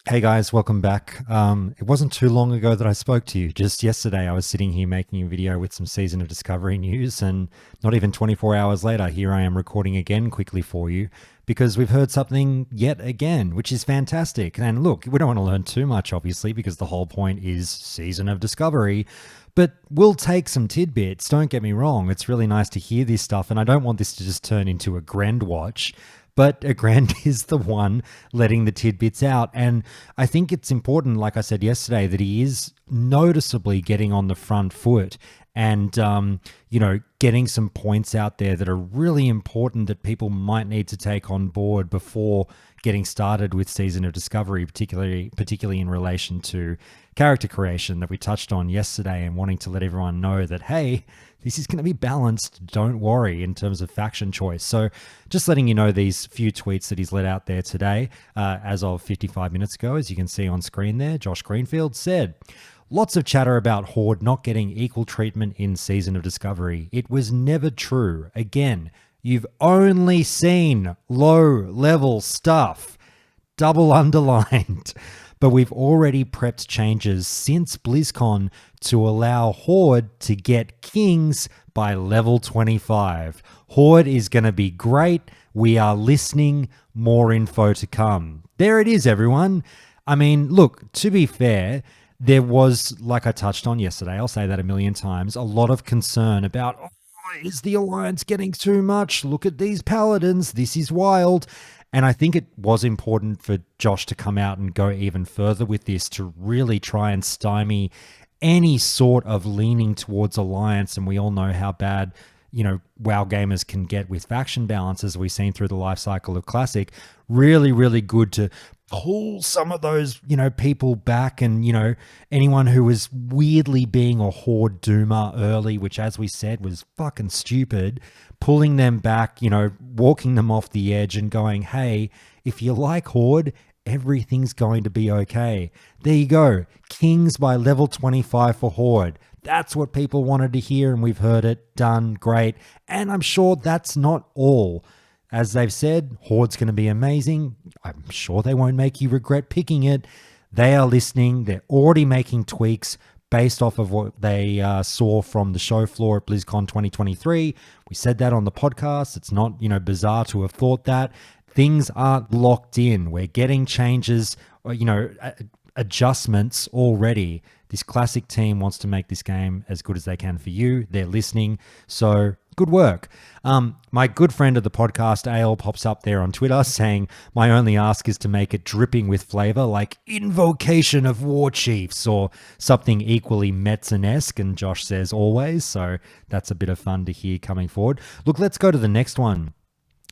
Hey guys, welcome back. It wasn't too long ago that I spoke to you. Just yesterday, I was sitting here making a video with some Season of Discovery news, and not even 24 hours later, here I am recording again quickly for you because we've heard something yet again, which is fantastic. And look, we don't want to learn too much, obviously, because the whole point is Season of Discovery. But we'll take some tidbits, don't get me wrong. It's really nice to hear this stuff, and I don't want this to just turn into a Grand watch. But Grant is the one letting the tidbits out. And I think it's important, like I said yesterday, that he is noticeably getting on the front foot and, getting some points out there that are really important that people might need to take on board before getting started with Season of Discovery, particularly in relation to character creation that we touched on yesterday, and wanting to let everyone know that, hey, this is going to be balanced. Don't worry in terms of faction choice. So just letting you know these few tweets that he's let out there today, as of 55 minutes ago, as you can see on screen there, Josh Greenfield said, lots of chatter about Horde not getting equal treatment in Season of Discovery. It was never true. Again, you've only seen low-level stuff. Double underlined. But we've already prepped changes since BlizzCon to allow Horde to get kings by level 25. Horde is going to be great. We are listening. More info to come. There it is, everyone. I mean, look, to be fair, there was, like I touched on yesterday, I'll say that a million times, a lot of concern about, is the Alliance getting too much? Look at these paladins. This is wild. And I think it was important for Josh to come out and go even further with this to really try and stymie any sort of leaning towards Alliance. And we all know how bad, WoW gamers can get with faction balance, as we've seen through the life cycle of Classic. Really, really good to pull some of those, people back, and, anyone who was weirdly being a Horde doomer early, which, as we said, was fucking stupid, pulling them back, walking them off the edge and going, hey, if you like Horde, everything's going to be okay. There you go. Kings by level 25 for Horde. That's what people wanted to hear, and we've heard it. Done. Great. And I'm sure that's not all. As they've said, Horde's going to be amazing. I'm sure they won't make you regret picking it. They are listening. They're already making tweaks based off of what they saw from the show floor at BlizzCon 2023. We said that on the podcast. It's not, bizarre to have thought that. Things aren't locked in. We're getting changes, adjustments already. This Classic team wants to make this game as good as they can for you. They're listening. So good work. My good friend of the podcast, AL, pops up there on Twitter saying, my only ask is to make it dripping with flavor, like Invocation of War Chiefs or something equally Metzen-esque. And Josh says always. So that's a bit of fun to hear coming forward. Look, let's go to the next one.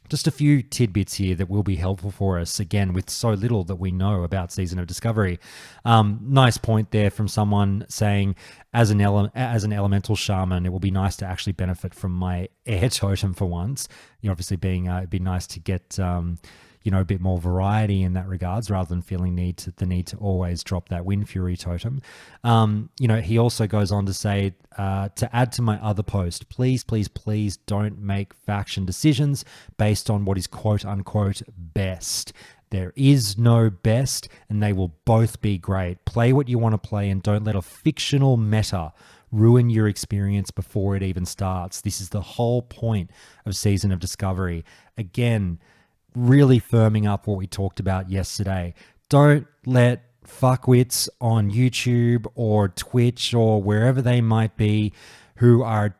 Just a few tidbits here that will be helpful for us, again, with so little that we know about Season of Discovery. Nice point there from someone saying, as an elemental shaman, it will be nice to actually benefit from my air totem for once. Obviously it'd be nice to get a bit more variety in that regards, rather than feeling the need to always drop that Wind Fury totem. He also goes on to say, to add to my other post, please, please, please don't make faction decisions based on what is quote unquote best. There is no best, and they will both be great. Play what you want to play, and don't let a fictional meta ruin your experience before it even starts. This is the whole point of Season of Discovery. Again, really firming up what we talked about yesterday. Don't let fuckwits on YouTube or Twitch or wherever they might be, who are,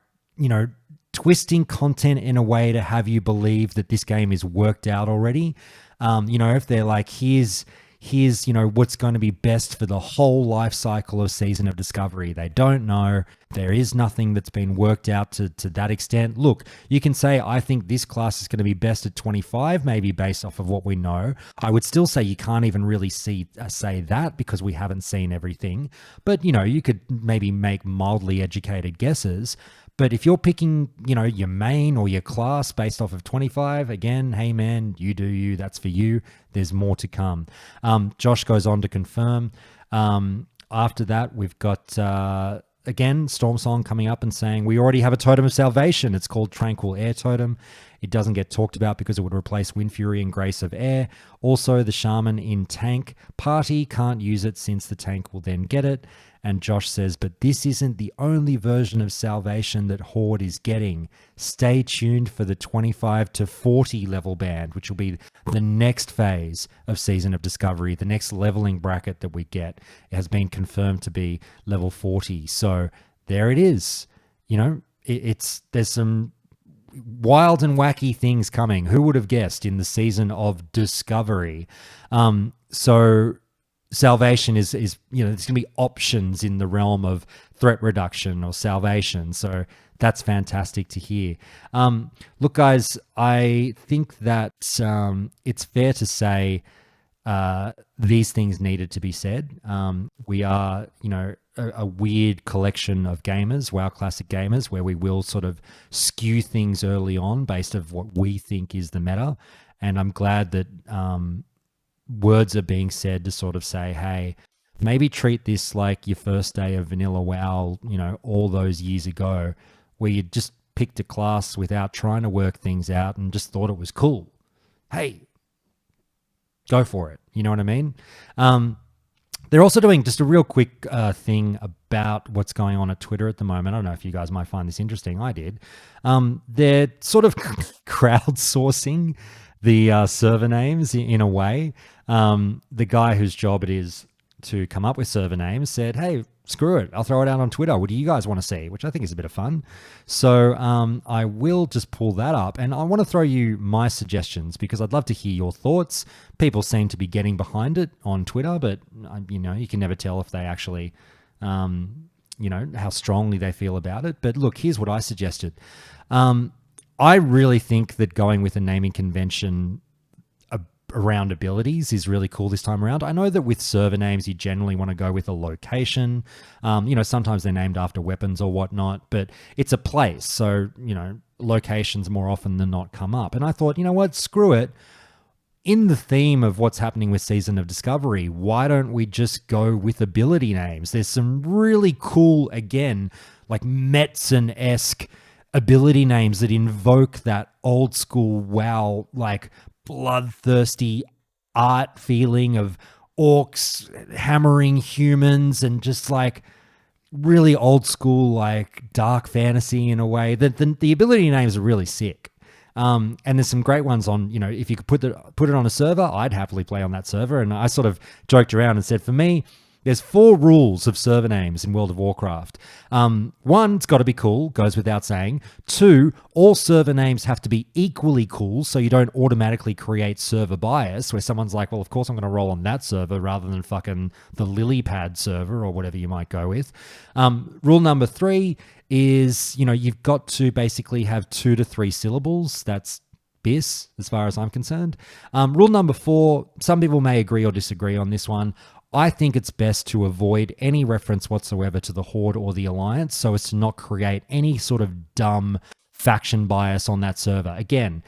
twisting content in a way to have you believe that this game is worked out already. If they're like, here's what's going to be best for the whole life cycle of Season of Discovery. They don't know. There is nothing that's been worked out to that extent. Look, you can say, I think this class is going to be best at 25, maybe based off of what we know. I would still say you can't even really say that, because we haven't seen everything. But, you could maybe make mildly educated guesses. But if you're picking, your main or your class based off of 25, again, hey man, you do you, that's for you. There's more to come. Josh goes on to confirm. After that, we've got, again, Stormsong coming up and saying, we already have a Totem of Salvation. It's called Tranquil Air Totem. It doesn't get talked about because it would replace Wind Fury and Grace of Air. Also, the Shaman in tank party can't use it since the tank will then get it. And Josh says, but this isn't the only version of Salvation that Horde is getting. Stay tuned for the 25 to 40 level band, which will be the next phase of Season of Discovery, the next leveling bracket that we get. It has been confirmed to be level 40. So there it is. You know, there's some wild and wacky things coming. Who would have guessed in the Season of Discovery? So Salvation is you know, there's going to be options in the realm of threat reduction or salvation. So that's fantastic to hear. Look, guys, I think that it's fair to say these things needed to be said. We are, you know, a weird collection of gamers, WoW Classic gamers, where we will sort of skew things early on based on what we think is the meta. And I'm glad that words are being said to sort of say, hey, maybe treat this like your first day of vanilla WoW, you know, all those years ago, where you just picked a class without trying to work things out and just thought it was cool. Hey, go for it. You know what I mean? They're also doing just a real quick thing about what's going on at Twitter at the moment. I don't know if you guys might find this interesting. I did. They're sort of crowdsourcing the server names in a way. The guy whose job it is to come up with server names said, hey, screw it, I'll throw it out on Twitter. What do you guys want to see? Which I think is a bit of fun. So I will just pull that up, and I want to throw you my suggestions because I'd love to hear your thoughts. People seem to be getting behind it on Twitter, but you know, you can never tell if they actually, you know, how strongly they feel about it. But look, here's what I suggested. I really think that going with a naming convention around abilities is really cool this time around. I know that with server names, you generally want to go with a location. You know, sometimes they're named after weapons or whatnot, but it's a place. So, you know, locations more often than not come up. And I thought, you know what, screw it. In the theme of what's happening with Season of Discovery, why don't we just go with ability names? There's some really cool, again, like Metzen-esque ability names that invoke that old school WoW, like bloodthirsty art feeling of orcs hammering humans and just like really old school, like dark fantasy in a way. The ability names are really sick. And there's some great ones on, you know, if you could put it on a server, I'd happily play on that server. And I sort of joked around and said, for me, there's 4 rules of server names in World of Warcraft. 1, it's got to be cool, goes without saying. 2, all server names have to be equally cool, so you don't automatically create server bias, where someone's like, well, of course I'm going to roll on that server rather than fucking the Lilypad server or whatever you might go with. Rule number 3 is, you know, you've got to basically have 2 to 3 syllables. That's BIS, as far as I'm concerned. Rule number 4, some people may agree or disagree on this one. I think it's best to avoid any reference whatsoever to the Horde or the Alliance so as to not create any sort of dumb faction bias on that server. Again,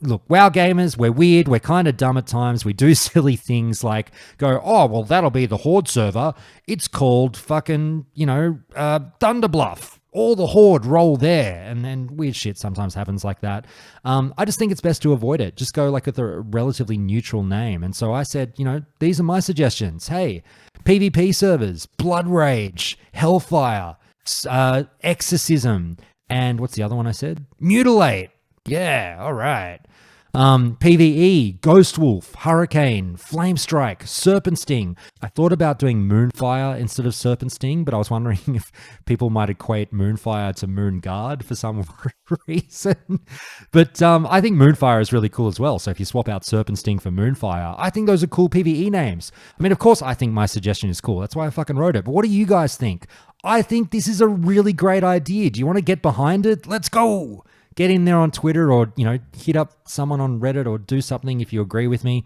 look, WoW gamers, we're weird, we're kind of dumb at times. We do silly things like go, oh, well, that'll be the Horde server. It's called fucking, you know, Thunderbluff. All the Horde roll there, and then weird shit sometimes happens like that. I just think it's best to avoid it. Just go like with a relatively neutral name. And so I said, you know, these are my suggestions. Hey, PvP servers, Blood Rage, Hellfire, Exorcism, and what's the other one I said? Mutilate. Yeah, all right. PvE, Ghost Wolf, Hurricane, Flame Strike, Serpent Sting. I thought about doing Moonfire instead of Serpent Sting, but I was wondering if people might equate Moonfire to Moonguard for some reason. But I think Moonfire is really cool as well. So if you swap out Serpent Sting for Moonfire, I think those are cool PvE names. I mean, of course, I think my suggestion is cool. That's why I fucking wrote it. But what do you guys think? I think this is a really great idea. Do you want to get behind it? Let's go. Get in there on Twitter or, you know, hit up someone on Reddit or do something if you agree with me.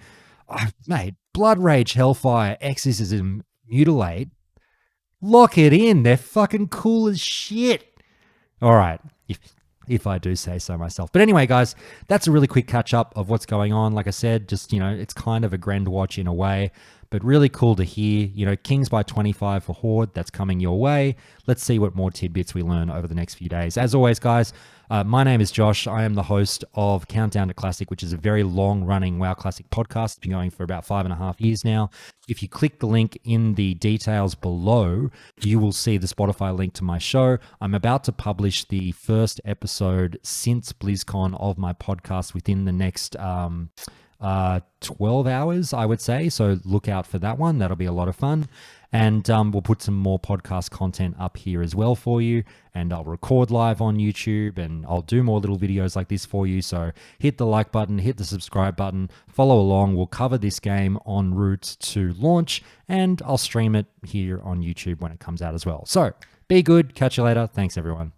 Oh, mate, Blood Rage, Hellfire, Exorcism, Mutilate. Lock it in. They're fucking cool as shit. All right. If I do say so myself. But anyway, guys, that's a really quick catch up of what's going on. Like I said, just, you know, it's kind of a Grand watch in a way. But really cool to hear, Kings by 25 for Horde, that's coming your way. Let's see what more tidbits we learn over the next few days. As always, guys, my name is Josh. I am the host of Countdown to Classic, which is a very long-running WoW Classic podcast. It's been going for about 5.5 years now. If you click the link in the details below, you will see the Spotify link to my show. I'm about to publish the first episode since BlizzCon of my podcast within the next 12 hours, I would say. So look out for that one. That'll be a lot of fun. And we'll put some more podcast content up here as well for you. And I'll record live on YouTube and I'll do more little videos like this for you. So hit the like button, hit the subscribe button, follow along. We'll cover this game en route to launch and I'll stream it here on YouTube when it comes out as well. So be good. Catch you later. Thanks, everyone.